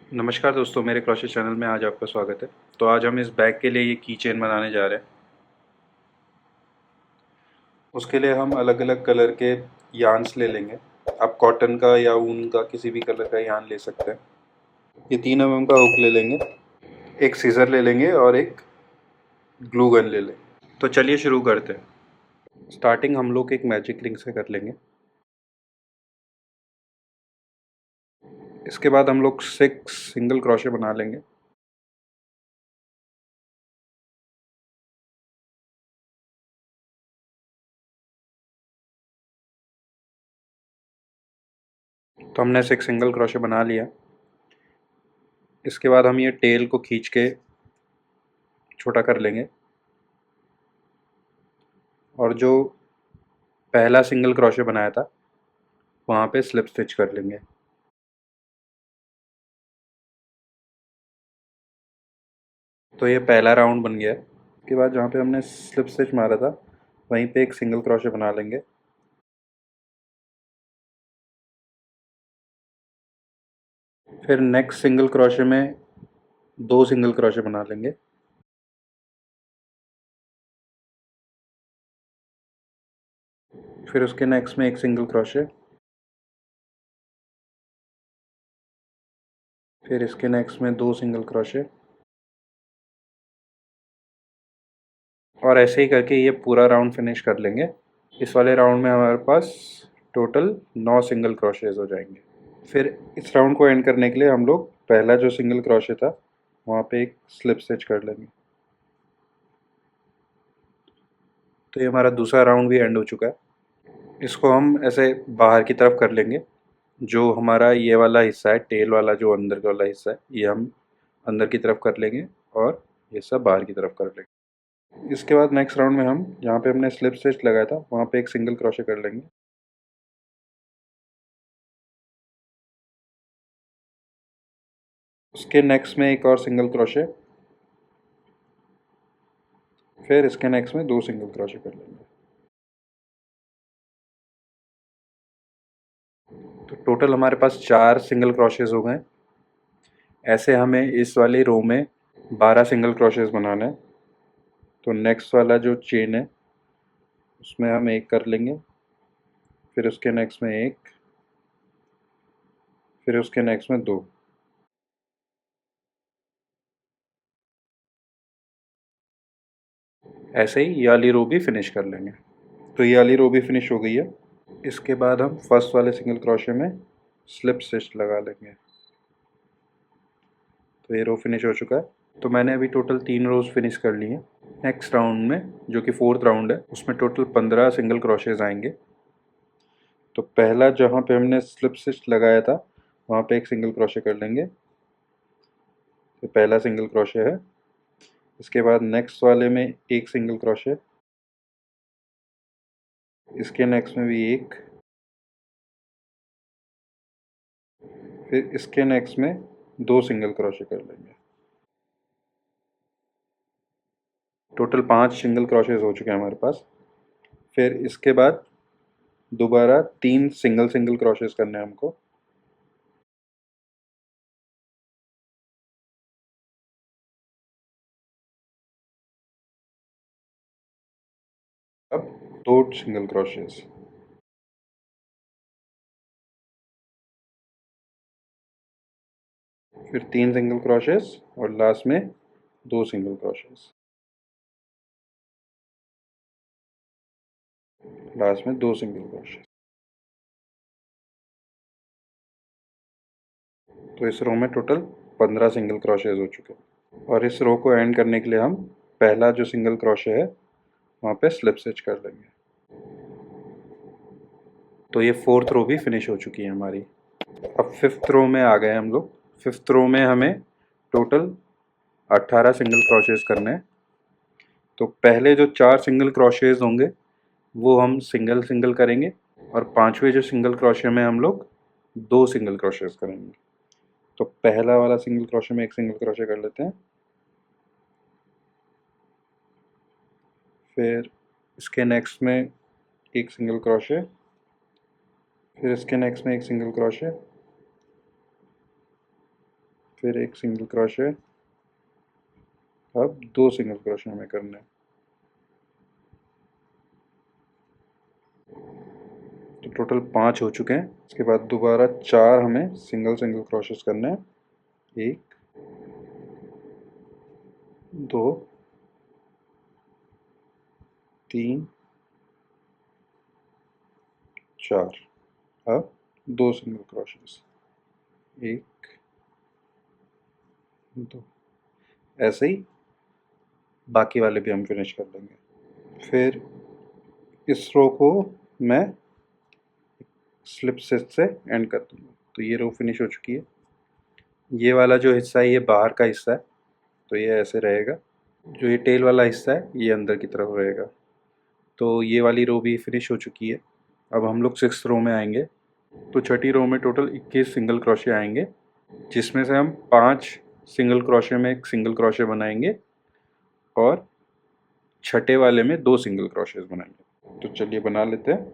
नमस्कार दोस्तों, मेरे क्रोशे चैनल में आज आपका स्वागत है। तो आज हम इस बैग के लिए ये की चेन बनाने जा रहे हैं। उसके लिए हम अलग अलग कलर के यार्न्स ले लेंगे। आप कॉटन का या ऊन का किसी भी कलर का यार्न ले सकते हैं। ये 3 mm का हुक ले लेंगे, एक सीज़र ले लेंगे और एक ग्लू गन ले लेंगे। तो चलिए शुरू करते हैं। स्टार्टिंग हम लोग एक मैजिक रिंग से कर लेंगे। इसके बाद हम लोग 6 सिंगल क्रोशे बना लेंगे। तो हमने 6 सिंगल क्रोशे बना लिया। इसके बाद हम ये टेल को खींच के छोटा कर लेंगे और जो पहला सिंगल क्रोशे बनाया था वहाँ पे स्लिप स्टिच कर लेंगे। तो ये पहला राउंड बन गया है। उसके बाद जहाँ पे हमने स्लिप स्टिच मारा था वहीं पे एक सिंगल क्रोशे बना लेंगे। फिर नेक्स्ट सिंगल क्रोशे में 2 सिंगल क्रोशे बना लेंगे। फिर उसके नेक्स्ट में एक सिंगल क्रोशे। फिर इसके नेक्स्ट में 2 सिंगल क्रोशे। और ऐसे ही करके ये पूरा राउंड फिनिश कर लेंगे। इस वाले राउंड में हमारे पास टोटल 9 सिंगल क्रोशेज हो जाएंगे। फिर इस राउंड को एंड करने के लिए हम लोग पहला जो सिंगल क्रोशे था वहाँ पे एक स्लिप स्टिच कर लेंगे। तो ये हमारा दूसरा राउंड भी एंड हो चुका है। इसको हम ऐसे बाहर की तरफ कर लेंगे। जो हमारा ये वाला हिस्सा है, टेल वाला जो अंदर का वाला हिस्सा है, ये हम अंदर की तरफ कर लेंगे और ये सब बाहर की तरफ कर लेंगे। इसके बाद नेक्स्ट राउंड में हम जहाँ पे हमने स्लिप स्टिच लगाया था वहाँ पे एक सिंगल क्रोशे कर लेंगे। उसके नेक्स्ट में एक और सिंगल क्रोशे। फिर इसके नेक्स्ट में 2 सिंगल क्रोशे कर लेंगे। तो टोटल हमारे पास 4 सिंगल क्रोशेज हो गए। ऐसे हमें इस वाली रो में 12 सिंगल क्रोशेज बनाना है। तो नेक्स्ट वाला जो चेन है उसमें हम एक कर लेंगे। फिर उसके नेक्स्ट में एक। फिर उसके नेक्स्ट में 2। ऐसे ही ये वाली रो भी फिनिश कर लेंगे। तो ये वाली रो भी फिनिश हो गई है। इसके बाद हम फर्स्ट वाले सिंगल क्रोशे में स्लिप स्टिच लगा लेंगे। तो ये रो फिनिश हो चुका है। तो मैंने अभी टोटल 3 रोज फिनिश कर ली हैं। नेक्स्ट राउंड में जो कि 4th राउंड है उसमें टोटल 15 सिंगल क्रोशेज आएंगे। तो पहला जहाँ पे हमने स्लिप स्टिच लगाया था वहाँ पे एक सिंगल क्रोशे कर लेंगे। तो पहला सिंगल क्रोशे है। इसके बाद नेक्स्ट वाले में एक सिंगल क्रोशे। इसके नेक्स्ट में भी एक। फिर इसके नेक्स्ट में 2 सिंगल क्रोशे कर लेंगे। टोटल 5 सिंगल क्रोशेज हो चुके हैं हमारे पास। फिर इसके बाद दोबारा 3 सिंगल सिंगल क्रोशेज करने हैं हमको। अब 2 सिंगल क्रोशेज। फिर 3 सिंगल क्रोशेज और लास्ट में 2 सिंगल क्रोशेज। लास्ट में 2 सिंगल क्रोशेज। तो इस रो में टोटल 15 सिंगल क्रोशेज हो चुके हैं। और इस रो को एंड करने के लिए हम पहला जो सिंगल क्रोशे है वहाँ पे स्लिप स्टिच कर लेंगे। तो ये 4th रो भी फिनिश हो चुकी है हमारी। अब 5th रो में आ गए हम लोग। 5th रो में हमें टोटल 18 सिंगल क्रोशेज करने हैं। तो पहले जो 4 सिंगल क्रोशेज होंगे वो हम सिंगल सिंगल करेंगे और 5वें जो सिंगल क्रोशे में हम लोग 2 सिंगल क्रोशेज करेंगे। तो पहला वाला सिंगल क्रोशे में एक सिंगल क्रोशे कर लेते हैं। फिर इसके नेक्स्ट में एक सिंगल क्रोशे। फिर इसके नेक्स्ट में एक सिंगल क्रोशे। फिर एक सिंगल क्रोशे, अब 2 सिंगल क्रोशे हमें करने हैं। तो टोटल 5 हो चुके हैं। इसके बाद दोबारा 4 हमें सिंगल क्रोशेस करने हैं। 1 2 3 4। अब 2 सिंगल क्रोशेस, 1 2। ऐसे ही बाकी वाले भी हम फिनिश कर लेंगे। फिर इस रो को मैं स्लिप स्टिच से एंड कर दूंगा। तो ये रो फिनिश हो चुकी है। ये वाला जो हिस्सा है ये बाहर का हिस्सा है, तो ये ऐसे रहेगा। जो ये टेल वाला हिस्सा है ये अंदर की तरफ रहेगा। तो ये वाली रो भी फिनिश हो चुकी है। अब हम लोग 6th रो में आएंगे। तो छठी रो में टोटल 21 सिंगल क्रोशे आएंगे, जिसमें से हम 5 सिंगल क्रोशे में एक सिंगल क्रोशे बनाएंगे और छठे वाले में 2 सिंगल क्रोशेस बनाएंगे। तो चलिए बना लेते हैं।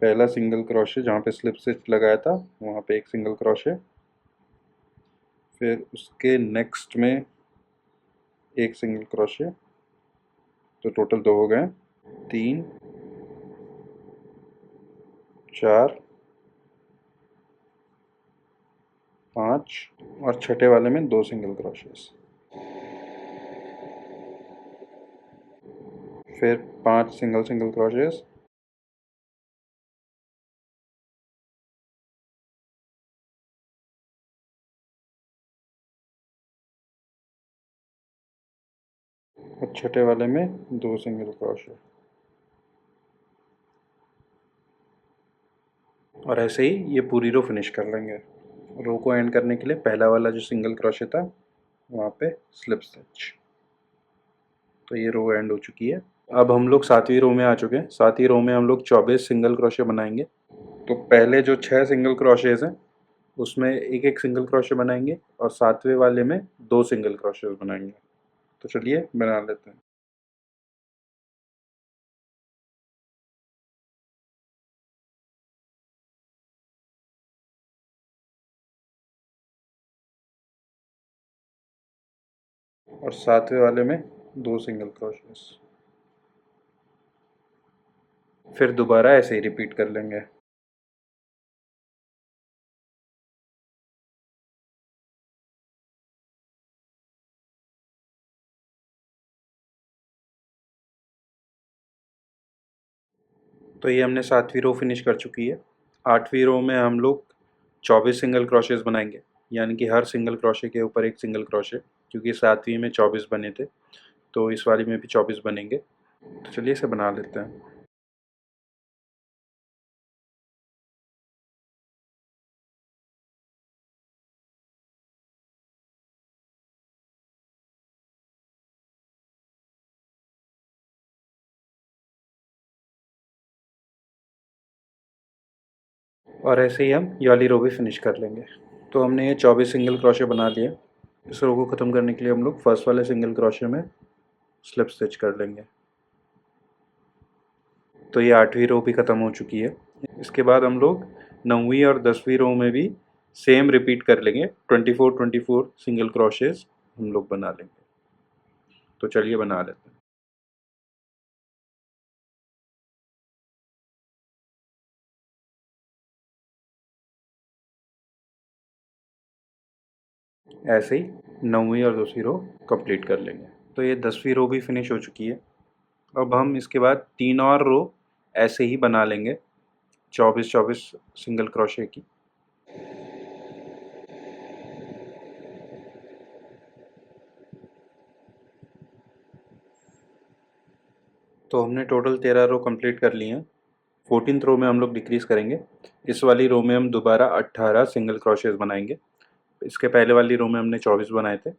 पहला सिंगल क्रोशे जहाँ पे स्लिप स्टिच लगाया था वहाँ पे एक सिंगल क्रोशे, फिर उसके नेक्स्ट में एक सिंगल क्रोशे, तो टोटल 2 हो गए। 3 4 5 और छठे वाले में 2 सिंगल क्रोशेस, फिर 5 सिंगल क्रोशेस, और छठे वाले में 2 सिंगल क्रोशे। और ऐसे ही ये पूरी रो फिनिश कर लेंगे। रो को एंड करने के लिए पहला वाला जो सिंगल क्रोशे था वहाँ पे स्लिप स्टिच। तो ये रो एंड हो चुकी है। अब हम लोग 7वीं रो में आ चुके हैं। 7वीं रो में हम लोग 24 सिंगल क्रोशे बनाएंगे। तो पहले जो 6 सिंगल क्रोशेज हैं उसमें एक एक सिंगल क्रोशे बनाएंगे और 7वें वाले में 2 सिंगल क्रोशेज बनाएंगे। तो चलिए बना लेते हैं। और 7वें वाले में 2 सिंगल क्रोशेस, फिर दोबारा ऐसे ही रिपीट कर लेंगे। तो ये हमने 7वीं रो फिनिश कर चुकी है। 8वीं रो में हम लोग 24 सिंगल क्रोशेस बनाएंगे, यानी कि हर सिंगल क्रोशे के ऊपर एक सिंगल क्रोशे, क्योंकि 7वीं में 24 बने थे तो इस वाली में भी 24 बनेंगे। तो चलिए इसे बना लेते हैं। और ऐसे ही हम ये वाली रो भी फिनिश कर लेंगे। तो हमने ये 24 सिंगल क्रोशे बना लिए। इस रो को ख़त्म करने के लिए हम लोग फर्स्ट वाले सिंगल क्रोशे में स्लिप स्टिच कर लेंगे। तो ये 8वीं रो भी ख़त्म हो चुकी है। इसके बाद हम लोग 9वीं और 10वीं रो में भी सेम रिपीट कर लेंगे। 24 सिंगल क्रोशेज हम लोग बना लेंगे। तो चलिए बना लेते हैं। ऐसे ही 9वीं और 10वीं रो कंप्लीट कर लेंगे। तो ये 10वीं रो भी फिनिश हो चुकी है। अब हम इसके बाद 3 और रो ऐसे ही बना लेंगे 24 सिंगल क्रोशे की। तो हमने टोटल 13 रो कंप्लीट कर ली हैं। 14th रो में हम लोग डिक्रीज़ करेंगे। इस वाली रो में हम दोबारा 18 सिंगल क्रोशेज बनाएंगे। इसके पहले वाली रो में हमने 24 बनाए थे।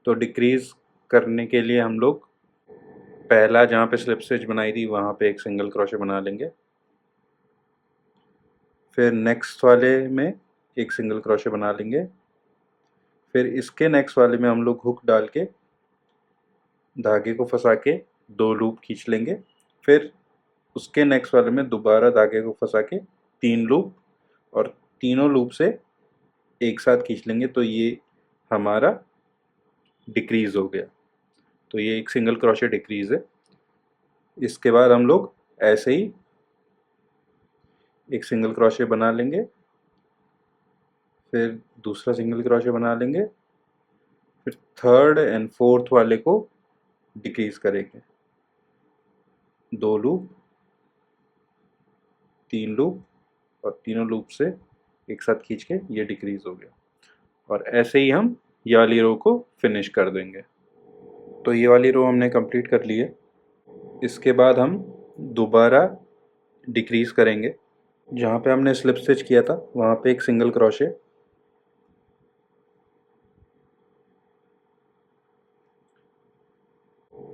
तो डिक्रीज़ करने के लिए हम लोग पहला जहाँ पे स्लिप स्टिच बनाई थी वहाँ पे एक सिंगल क्रोशे बना लेंगे, फिर नेक्स्ट वाले में एक सिंगल क्रोशे बना लेंगे, फिर इसके नेक्स्ट वाले में हम लोग हुक डाल के धागे को फंसा के 2 लूप खींच लेंगे, फिर उसके नेक्स्ट वाले में दोबारा धागे को फंसा के 3 लूप, और तीनों लूप से एक साथ खींच लेंगे तो ये हमारा डिक्रीज हो गया। तो ये एक सिंगल क्रोशे डिक्रीज है। इसके बाद हम लोग ऐसे ही एक सिंगल क्रोशे बना लेंगे, फिर दूसरा सिंगल क्रोशे बना लेंगे, फिर थर्ड एंड फोर्थ वाले को डिक्रीज करेंगे। 2 लूप, 3 लूप, और तीनों लूप से एक साथ खींच के ये डिक्रीज हो गया। और ऐसे ही हम ये वाली रो को फिनिश कर देंगे। तो ये वाली रो हमने कंप्लीट कर ली है। इसके बाद हम दोबारा डिक्रीज करेंगे। जहाँ पे हमने स्लिप स्टिच किया था वहाँ पे एक सिंगल क्रोशे,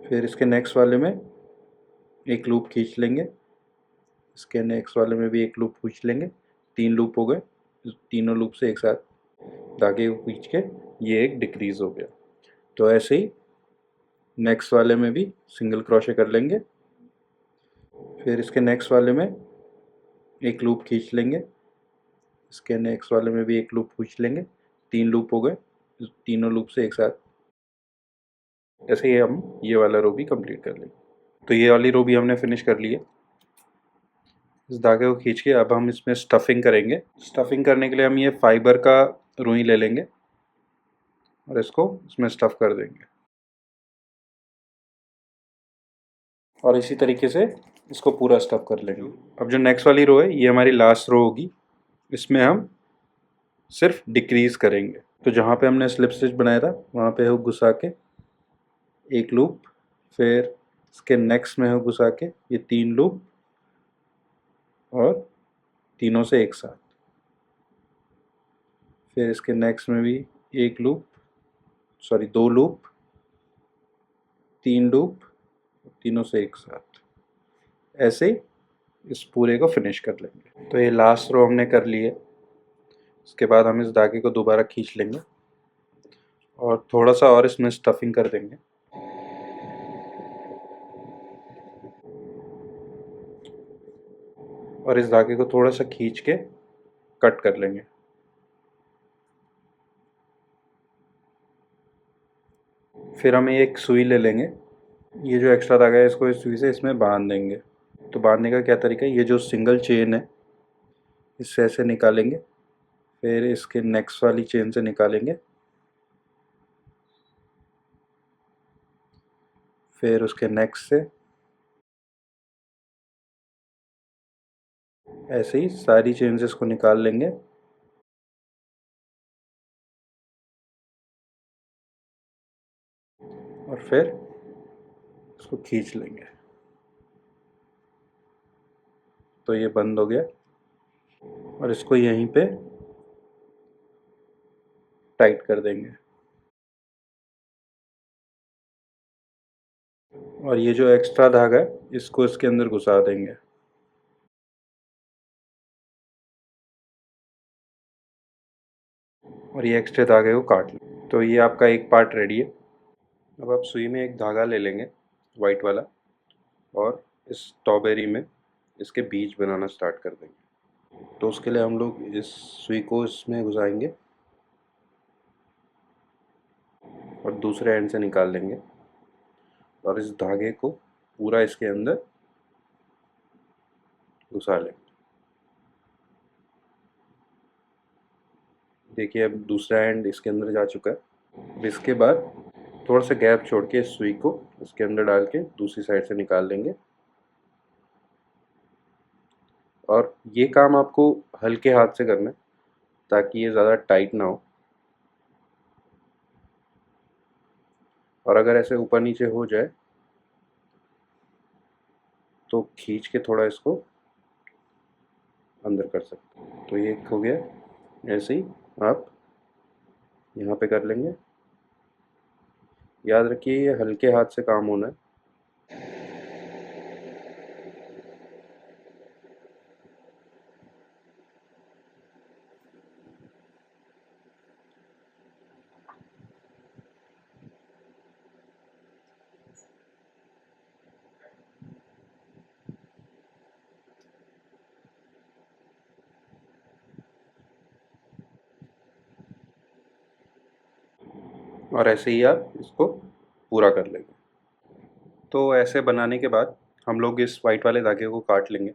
फिर इसके नेक्स्ट वाले में एक लूप खींच लेंगे, इसके नेक्स्ट वाले में भी एक लूप खींच लेंगे। 3 लूप हो गए। तीनों लूप से एक साथ धागे को खींच के ये एक डिक्रीज हो गया। तो ऐसे ही नेक्स्ट वाले में भी सिंगल क्रोशे कर लेंगे, फिर इसके नेक्स्ट वाले में एक लूप खींच लेंगे, इसके नेक्स्ट वाले में भी एक लूप खींच लेंगे। 3 लूप हो गए। तीनों लूप से एक साथ ऐसे ही हम ये वाला रो भी कंप्लीट कर लेंगे। तो ये वाली रो भी हमने फिनिश कर ली है। इस धागे को खींच के अब हम इसमें स्टफिंग करेंगे। स्टफिंग करने के लिए हम ये फाइबर का रुई ले लेंगे और इसको इसमें स्टफ कर देंगे, और इसी तरीके से इसको पूरा स्टफ कर लेंगे। अब जो नेक्स्ट वाली रो है ये हमारी लास्ट रो होगी। इसमें हम सिर्फ डिक्रीज करेंगे। तो जहाँ पे हमने स्लिप स्टिच बनाया था वहाँ पे हुक घुसा के एक लूप, फिर इसके नेक्स्ट में हुक घुसा के ये 3 लूप, और तीनों से एक साथ, फिर इसके नेक्स्ट में भी एक लूप, सॉरी 2 लूप, 3 लूप, तीनों से एक साथ, ऐसे ही इस पूरे को फिनिश कर लेंगे। तो ये लास्ट रो हमने कर ली है। इसके बाद हम इस धागे को दोबारा खींच लेंगे और थोड़ा सा और इसमें स्टफिंग कर देंगे। और इस धागे को थोड़ा सा खींच के कट कर लेंगे। फिर हम एक सुई ले लेंगे। ये जो एक्स्ट्रा धागा है इसको इस सुई से इसमें बांध देंगे। तो बांधने का क्या तरीका है, ये जो सिंगल चेन है इससे ऐसे निकालेंगे, फिर इसके नेक्स्ट वाली चेन से निकालेंगे, फिर उसके नेक्स्ट से, ऐसे ही सारी चेंजेस को निकाल लेंगे। और फिर इसको खींच लेंगे। तो ये बंद हो गया और इसको यहीं पे टाइट कर देंगे। और ये जो एक्स्ट्रा धागा है इसको इसके अंदर घुसा देंगे। और ये एक्स्ट्रा धागे को काट लें। तो ये आपका एक पार्ट रेडी है। अब आप सुई में एक धागा ले लेंगे वाइट वाला, और इस स्ट्रॉबेरी में इसके बीज बनाना स्टार्ट कर देंगे। तो उसके लिए हम लोग इस सुई को इसमें घुसाएंगे और दूसरे एंड से निकाल लेंगे, और इस धागे को पूरा इसके अंदर घुसा लेंगे। देखिए अब दूसरा एंड इसके अंदर जा चुका है। अब इसके बाद थोड़ा सा गैप छोड़ के इस सुई को इसके अंदर डाल के दूसरी साइड से निकाल लेंगे। और ये काम आपको हल्के हाथ से करना है ताकि ये ज़्यादा टाइट ना हो। और अगर ऐसे ऊपर नीचे हो जाए तो खींच के थोड़ा इसको अंदर कर सकते हैं। तो ये हो गया। ऐसे ही आप यहाँ पे कर लेंगे। याद रखिए ये हल्के हाथ से काम होना है। और ऐसे ही आप इसको पूरा कर लेंगे। तो ऐसे बनाने के बाद हम लोग इस वाइट वाले धागे को काट लेंगे।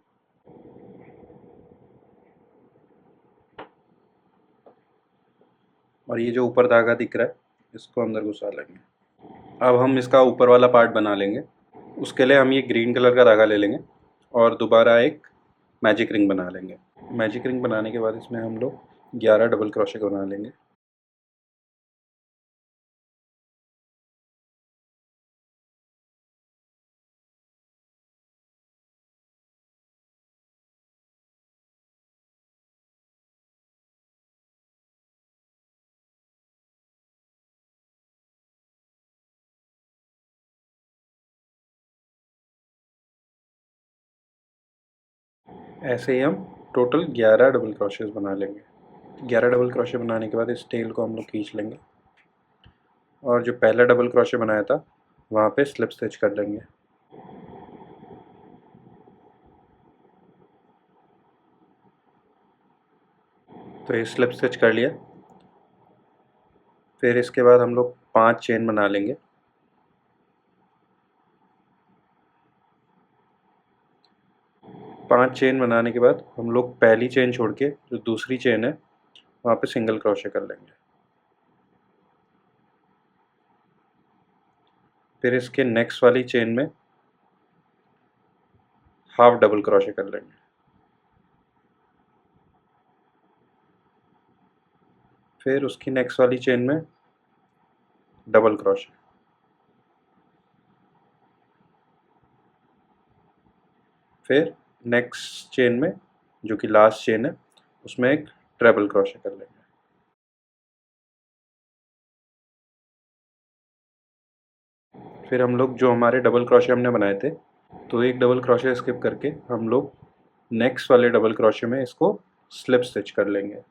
और ये जो ऊपर धागा दिख रहा है इसको अंदर घुसा लेंगे। अब हम इसका ऊपर वाला पार्ट बना लेंगे। उसके लिए हम ये ग्रीन कलर का धागा ले लेंगे और दोबारा एक मैजिक रिंग बना लेंगे। मैजिक रिंग बनाने के बाद इसमें हम लोग 11 डबल क्रोशे बना लेंगे। ऐसे ही हम टोटल 11 डबल क्रोशेस बना लेंगे। 11 डबल क्रोशे बनाने के बाद इस टेल को हम लोग खींच लेंगे और जो पहला डबल क्रोशे बनाया था वहाँ पे स्लिप स्टिच कर लेंगे। तो ये स्लिप स्टिच कर लिया। फिर इसके बाद हम लोग 5 चेन बना लेंगे। पांच चेन बनाने के बाद हम लोग पहली चेन छोड़ के जो दूसरी चेन है वहाँ पे सिंगल क्रोशे कर लेंगे। फिर इसके नेक्स्ट वाली चेन में हाफ डबल क्रोशे कर लेंगे। फिर उसकी नेक्स्ट वाली चेन में डबल क्रोशे। फिर नेक्स्ट चेन में जो कि लास्ट चेन है उसमें एक ट्रिपल क्रोशे कर लेंगे। फिर हम लोग जो हमारे डबल क्रोशे हमने बनाए थे तो एक डबल क्रोशे स्किप करके हम लोग नेक्स्ट वाले डबल क्रोशे में इसको स्लिप स्टिच कर लेंगे।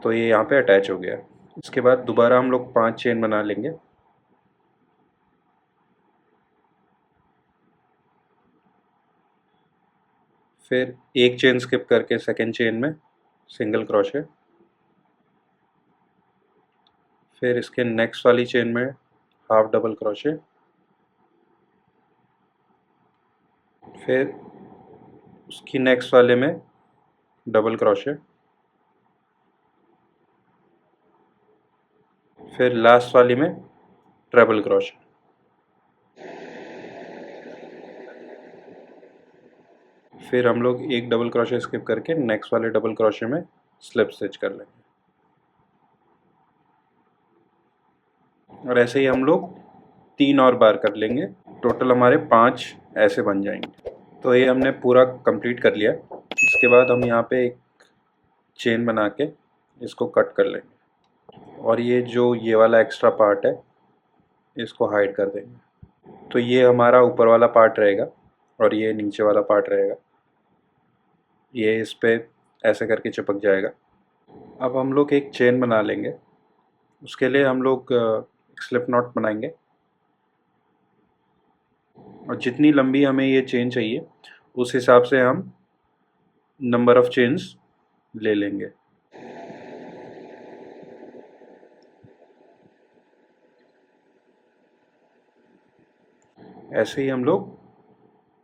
तो ये यहाँ पे अटैच हो गया। इसके बाद दोबारा हम लोग 5 चेन बना लेंगे। फिर एक चेन स्किप करके सेकेंड चेन में सिंगल क्रोशे। फिर इसके नेक्स्ट वाली चेन में हाफ डबल क्रोशे। फिर उसकी नेक्स्ट वाले में डबल क्रोशे। फिर लास्ट वाली में ट्रिपल क्रोशे। फिर हम लोग एक डबल क्रोशे स्किप करके नेक्स्ट वाले डबल क्रोशे में स्लिप स्टिच कर लेंगे। और ऐसे ही हम लोग 3 और बार कर लेंगे। टोटल हमारे 5 ऐसे बन जाएंगे। तो ये हमने पूरा कंप्लीट कर लिया। इसके बाद हम यहाँ पे एक चेन बना के इसको कट कर लेंगे और ये जो ये वाला एक्स्ट्रा पार्ट है इसको हाइड कर देंगे। तो ये हमारा ऊपर वाला पार्ट रहेगा और ये नीचे वाला पार्ट रहेगा। ये इस पे ऐसे करके चिपक जाएगा। अब हम लोग एक चेन बना लेंगे। उसके लिए हम लोग एक स्लिप नॉट बनाएंगे और जितनी लंबी हमें ये चेन चाहिए उस हिसाब से हम नंबर ऑफ चेन्स ले लेंगे। ऐसे ही हम लोग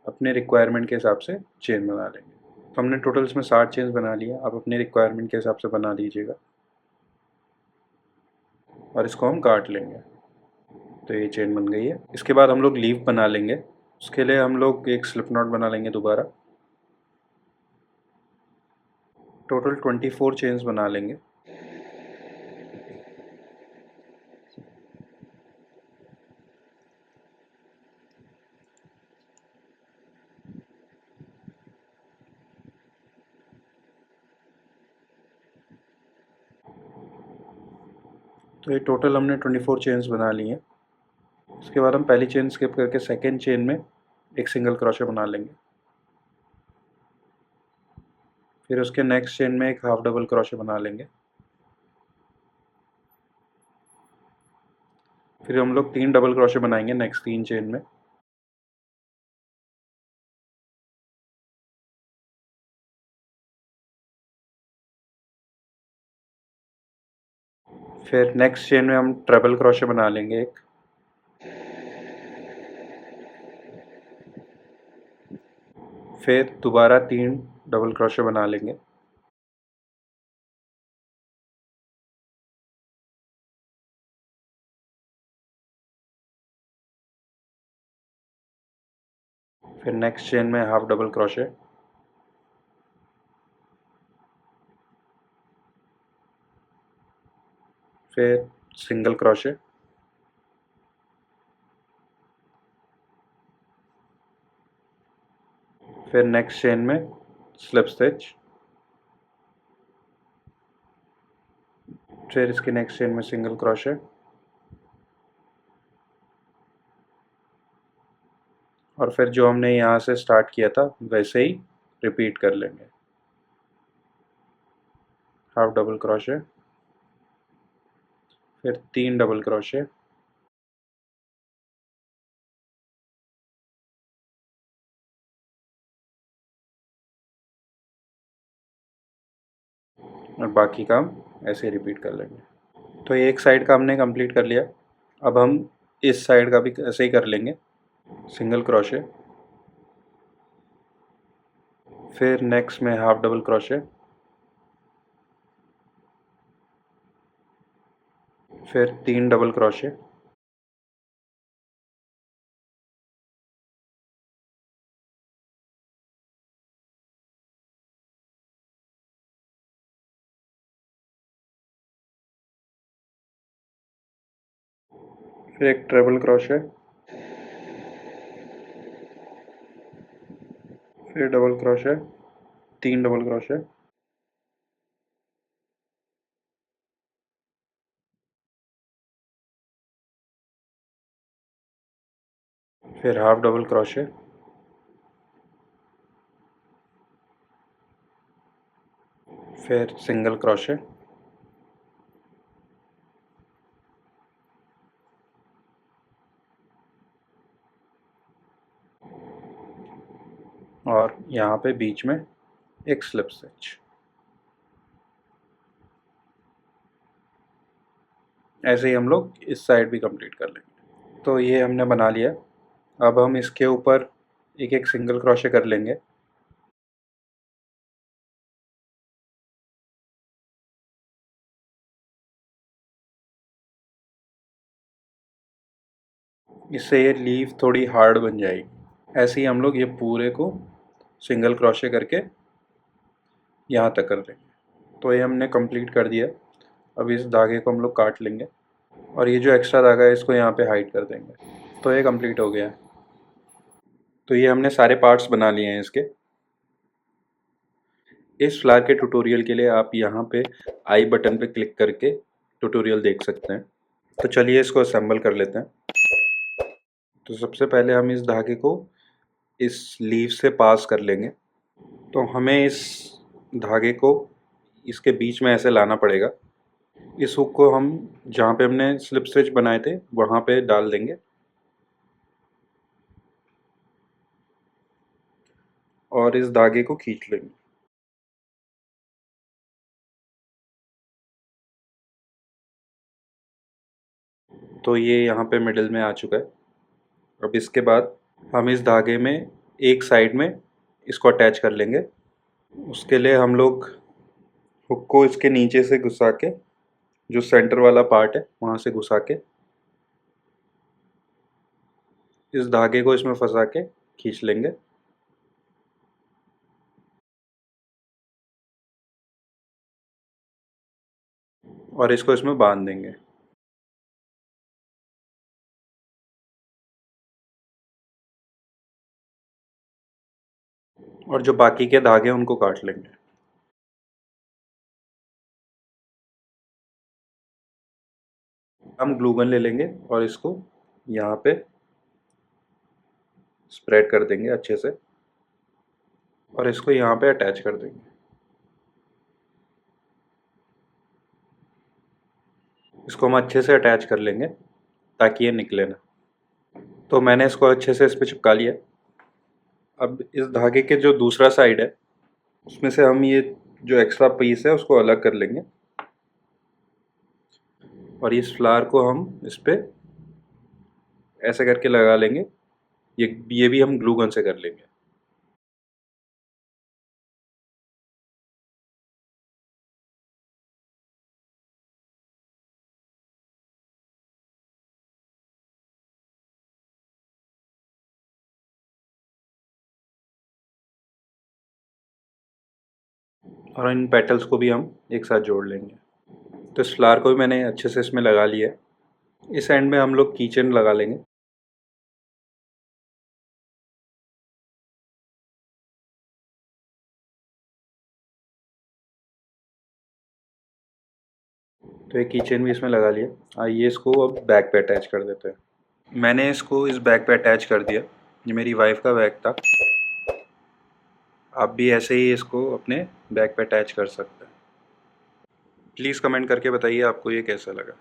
अपने रिक्वायरमेंट के हिसाब से चेन बना लेंगे। तो हमने टोटल इसमें 60 चेन्स बना लिया। आप अपने रिक्वायरमेंट के हिसाब से बना लीजिएगा और इसको हम काट लेंगे। तो ये चेन बन गई है। इसके बाद हम लोग लीफ बना लेंगे। उसके लिए हम लोग एक स्लिप नॉट बना लेंगे दोबारा। टोटल 24 चेन्स बना लेंगे। तो ये टोटल हमने 24 चेन्स बना ली हैं। उसके बाद हम पहली चेन स्किप करके सेकेंड चेन में एक सिंगल क्रोशे बना लेंगे। फिर उसके नेक्स्ट चेन में एक हाफ डबल क्रोशे बना लेंगे। फिर हम लोग 3 डबल क्रोशे बनाएंगे नेक्स्ट 3 चेन में। फिर नेक्स्ट चेन में हम ट्रिपल क्रोशे बना लेंगे एक, फिर दोबारा 3 डबल क्रोशे बना लेंगे, फिर नेक्स्ट चेन में हाफ डबल क्रोशे, फिर सिंगल क्रोशे, फिर नेक्स्ट चेन में स्लिप स्टिच, फिर इसके नेक्स्ट चेन में सिंगल क्रोशे, और फिर जो हमने यहाँ से स्टार्ट किया था वैसे ही रिपीट कर लेंगे। हाफ डबल क्रोशे, फिर 3 डबल क्रोशे, और बाकी काम ऐसे ही रिपीट कर लेंगे। तो ये एक साइड का हमने कंप्लीट कर लिया। अब हम इस साइड का भी ऐसे ही कर लेंगे। सिंगल क्रोशे, फिर नेक्स्ट में हाफ डबल क्रोशे, फिर 3 डबल क्रोशे, फिर एक ट्रिपल क्रोशे, फिर डबल क्रोशे, 3 डबल क्रोशे, फिर हाफ डबल क्रोशे, फिर सिंगल क्रोशे, और यहाँ पे बीच में एक स्लिप स्टिच। ऐसे ही हम लोग इस साइड भी कंप्लीट कर लेंगे। तो ये हमने बना लिया। अब हम इसके ऊपर एक एक सिंगल क्रोशे कर लेंगे। इससे ये लीफ थोड़ी हार्ड बन जाएगी। ऐसे ही हम लोग ये पूरे को सिंगल क्रोशे करके यहाँ तक कर लेंगे। तो ये हमने कंप्लीट कर दिया। अब इस धागे को हम लोग काट लेंगे और ये जो एक्स्ट्रा धागा है इसको यहाँ पे हाइड कर देंगे। तो ये कंप्लीट हो गया। तो ये हमने सारे पार्ट्स बना लिए हैं इसके। इस फ्लावर के ट्यूटोरियल के लिए आप यहाँ पे आई बटन पे क्लिक करके ट्यूटोरियल देख सकते हैं। तो चलिए इसको असेंबल कर लेते हैं। तो सबसे पहले हम इस धागे को इस लीफ से पास कर लेंगे। तो हमें इस धागे को इसके बीच में ऐसे लाना पड़ेगा। इस हुक को हम जहाँ पे हमने स्लिप स्टिच बनाए थे वहाँ पे डाल देंगे और इस धागे को खींच लेंगे। तो ये यहाँ पे मिडिल में आ चुका है। अब इसके बाद हम इस धागे में एक साइड में इसको अटैच कर लेंगे। उसके लिए हम लोग हुक को इसके नीचे से घुसा के, जो सेंटर वाला पार्ट है वहाँ से घुसा के इस धागे को इसमें फंसा के खींच लेंगे। और इसको इसमें बांध देंगे। और जो बाकी के धागे हैं उनको काट लेंगे। हम ग्लू गन ले लेंगे और इसको यहाँ पे स्प्रेड कर देंगे अच्छे से और इसको यहाँ पे अटैच कर देंगे। इसको हम अच्छे से अटैच कर लेंगे ताकि ये निकले ना। तो मैंने इसको अच्छे से इस पर चिपका लिया। अब इस धागे के जो दूसरा साइड है उसमें से हम ये जो एक्स्ट्रा पीस है उसको अलग कर लेंगे और इस फ्लावर को हम इस पर ऐसे करके लगा लेंगे। ये भी हम ग्लू गन से कर लेंगे। और इन पेटल्स को भी हम एक साथ जोड़ लेंगे। तो इस फ्लावर को भी मैंने अच्छे से इसमें लगा लिया है। इस एंड में हम लोग कीचेन लगा लेंगे। तो एक कीचेन भी इसमें लगा लिया। आइए इसको अब बैग पे अटैच कर देते हैं। मैंने इसको इस बैग पे अटैच कर दिया। ये मेरी वाइफ का बैग था। आप भी ऐसे ही इसको अपने बैग पे अटैच कर सकते हैं। प्लीज़ कमेंट करके बताइए आपको ये कैसा लगा।